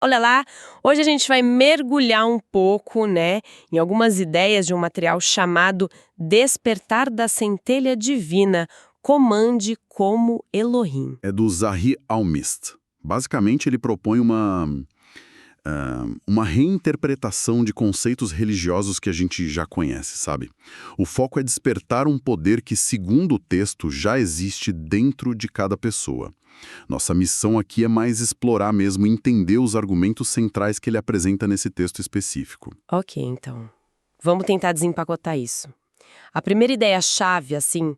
Olha lá, hoje a gente vai mergulhar um pouco, né, em algumas ideias de um material chamado Despertar da Centelha Divina, Comande como Elohim. É do Zahi Almist. Basicamente, ele propõe uma reinterpretação de conceitos religiosos que a gente já conhece, sabe? O foco é despertar um poder que, segundo o texto, já existe dentro de cada pessoa. Nossa missão aqui é mais explorar mesmo, entender os argumentos centrais que ele apresenta nesse texto específico. Ok, então, vamos tentar desempacotar isso. A primeira ideia-chave, assim,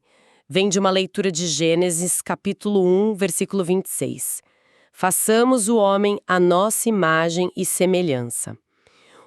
vem de uma leitura de Gênesis, capítulo 1, versículo 26. Façamos o homem à nossa imagem e semelhança.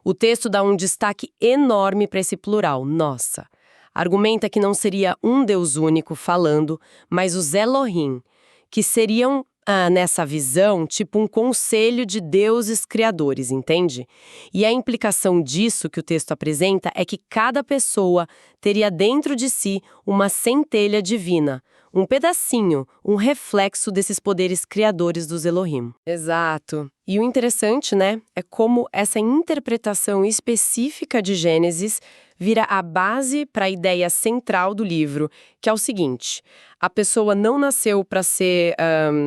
O texto dá um destaque enorme para esse plural, nossa. Argumenta que não seria um Deus único falando, mas os Elohim, que seriam, nessa visão, tipo um conselho de deuses criadores, entende? E a implicação disso que o texto apresenta é que cada pessoa teria dentro de si uma centelha divina, um pedacinho, um reflexo desses poderes criadores dos Elohim. Exato. E o interessante, né, é como essa interpretação específica de Gênesis vira a base para a ideia central do livro, que é o seguinte: a pessoa não nasceu para ser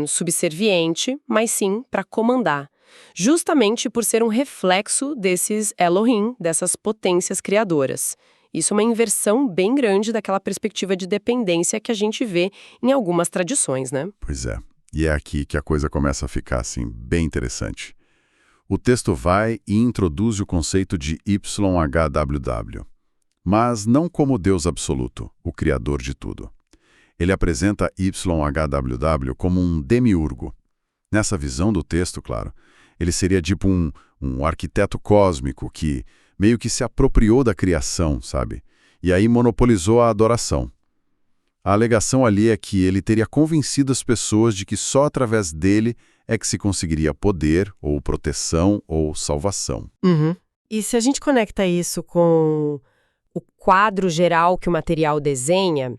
subserviente, mas sim para comandar. Justamente por ser um reflexo desses Elohim, dessas potências criadoras. Isso é uma inversão bem grande daquela perspectiva de dependência que a gente vê em algumas tradições, né? Pois é. E é aqui que a coisa começa a ficar, assim, bem interessante. O texto vai e introduz o conceito de YHWH, mas não como Deus absoluto, o criador de tudo. Ele apresenta YHWH como um demiurgo. Nessa visão do texto, claro, ele seria tipo um arquiteto cósmico que meio que se apropriou da criação, sabe? E aí monopolizou a adoração. A alegação ali é que ele teria convencido as pessoas de que só através dele é que se conseguiria poder, ou proteção, ou salvação. Uhum. E se a gente conecta isso com o quadro geral que o material desenha,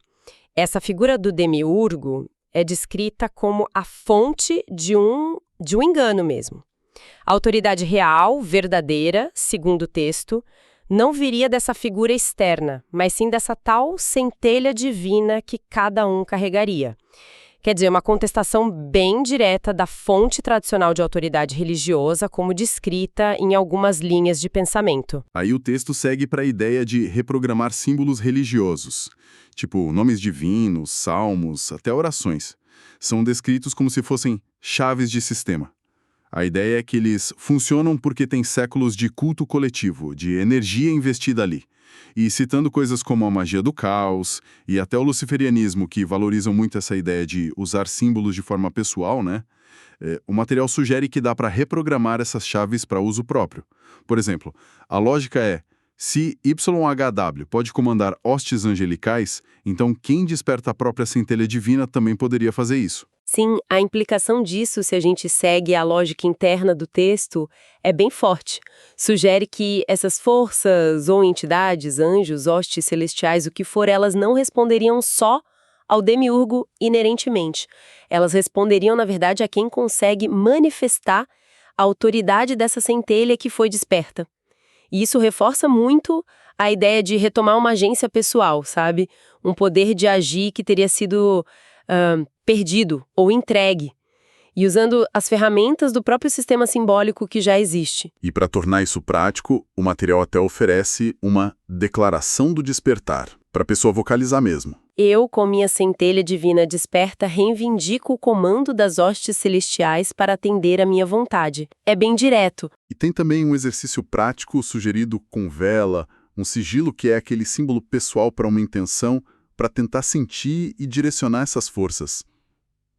essa figura do demiurgo é descrita como a fonte de um engano mesmo. A autoridade real, verdadeira, segundo o texto, não viria dessa figura externa, mas sim dessa tal centelha divina que cada um carregaria. Quer dizer, uma contestação bem direta da fonte tradicional de autoridade religiosa, como descrita em algumas linhas de pensamento. Aí o texto segue para a ideia de reprogramar símbolos religiosos, tipo nomes divinos, salmos, até orações. São descritos como se fossem chaves de sistema. A ideia é que eles funcionam porque tem séculos de culto coletivo, de energia investida ali. E citando coisas como a magia do caos e até o luciferianismo, que valorizam muito essa ideia de usar símbolos de forma pessoal, né? O material sugere que dá para reprogramar essas chaves para uso próprio. Por exemplo, a lógica é: se YHW pode comandar hostes angelicais, então quem desperta a própria centelha divina também poderia fazer isso. Sim, a implicação disso, se a gente segue a lógica interna do texto, é bem forte. Sugere que essas forças ou entidades, anjos, hostes celestiais, o que for, elas não responderiam só ao demiurgo inerentemente. Elas responderiam, na verdade, a quem consegue manifestar a autoridade dessa centelha que foi desperta. E isso reforça muito a ideia de retomar uma agência pessoal, sabe? Um poder de agir que teria sido perdido ou entregue, e usando as ferramentas do próprio sistema simbólico que já existe. E para tornar isso prático, o material até oferece uma declaração do despertar, para a pessoa vocalizar mesmo. Eu, com minha centelha divina desperta, reivindico o comando das hostes celestiais para atender à minha vontade. É bem direto. E tem também um exercício prático sugerido com vela, um sigilo que é aquele símbolo pessoal para uma intenção, para tentar sentir e direcionar essas forças.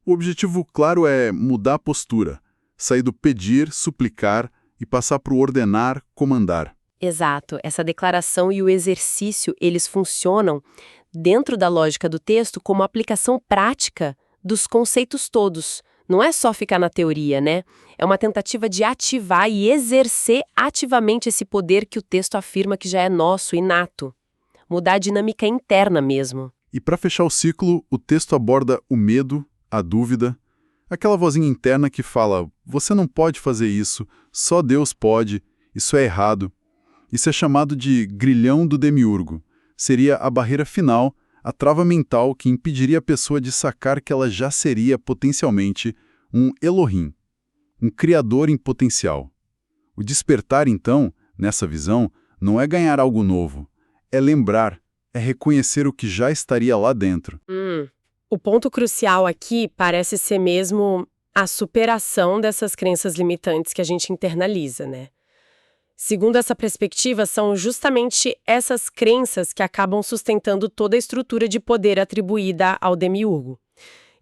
O objetivo, claro, é mudar a postura, sair do pedir, suplicar e passar para o ordenar, comandar. Exato. Essa declaração e o exercício, eles funcionam dentro da lógica do texto como aplicação prática dos conceitos todos. Não é só ficar na teoria, né? É uma tentativa de ativar e exercer ativamente esse poder que o texto afirma que já é nosso, inato. Mudar a dinâmica interna mesmo. E para fechar o ciclo, o texto aborda o medo, a dúvida, Aquela vozinha interna que fala, você não pode fazer isso, só Deus pode, isso é errado. Isso é chamado de grilhão do demiurgo. Seria a barreira final, a trava mental que impediria a pessoa de sacar que ela já seria potencialmente um Elohim, um criador em potencial. O despertar, então, nessa visão, não é ganhar algo novo, é lembrar, é reconhecer o que já estaria lá dentro. O ponto crucial aqui parece ser mesmo a superação dessas crenças limitantes que a gente internaliza, né? Segundo essa perspectiva, são justamente essas crenças que acabam sustentando toda a estrutura de poder atribuída ao demiurgo.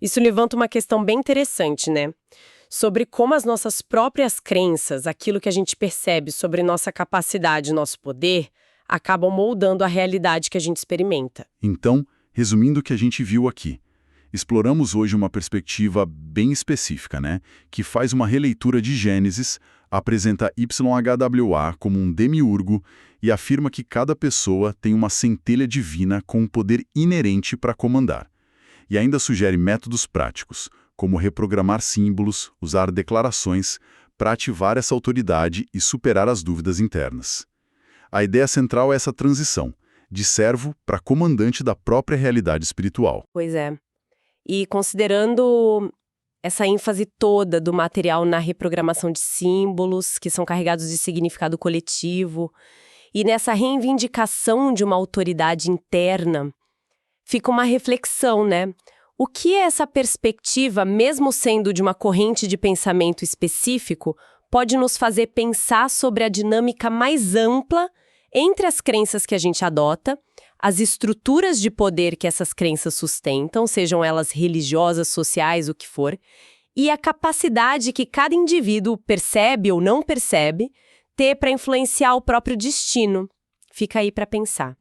Isso levanta uma questão bem interessante, né? Sobre como as nossas próprias crenças, aquilo que a gente percebe sobre nossa capacidade, nosso poder, acabam moldando a realidade que a gente experimenta. Então, resumindo o que a gente viu aqui, exploramos hoje uma perspectiva bem específica, né? Que faz uma releitura de Gênesis, apresenta YHWH como um demiurgo e afirma que cada pessoa tem uma centelha divina com um poder inerente para comandar. E ainda sugere métodos práticos, como reprogramar símbolos, usar declarações, para ativar essa autoridade e superar as dúvidas internas. A ideia central é essa transição, de servo para comandante da própria realidade espiritual. Pois é. E considerando essa ênfase toda do material na reprogramação de símbolos, que são carregados de significado coletivo, e nessa reivindicação de uma autoridade interna, fica uma reflexão, né? O que essa perspectiva, mesmo sendo de uma corrente de pensamento específico, pode nos fazer pensar sobre a dinâmica mais ampla entre as crenças que a gente adota, as estruturas de poder que essas crenças sustentam, sejam elas religiosas, sociais, o que for, e a capacidade que cada indivíduo percebe ou não percebe ter para influenciar o próprio destino. Fica aí para pensar.